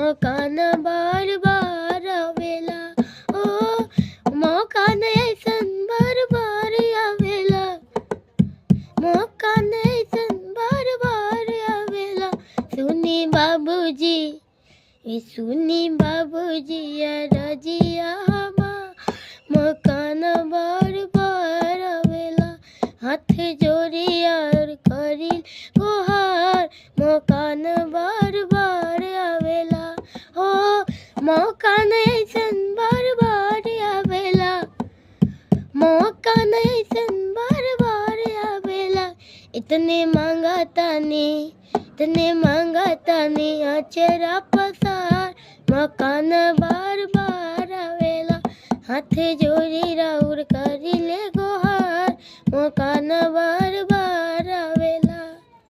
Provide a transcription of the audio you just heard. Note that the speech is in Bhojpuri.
मकान बार बार आवेला। ओ मकान ऐसन बार बार आवेला, मकान ऐसन बार बार आवेला। सुनी बाबूजी, सुनी बाबूजी रजिया मकान बार बार आवेला। हाथ जोड़ी और करी गुहार, मकान बार बार आवेला। हो मकान ऐसन बार बार आवेला, मकान ऐसन बार बार आवेला। इतने मांगा तानी, इतने मांगा तानी अचरा पसार, मकान बार बार आवेला। हाथ जोड़ी राउर करी ले गोहार, मकान बार बार आवेला।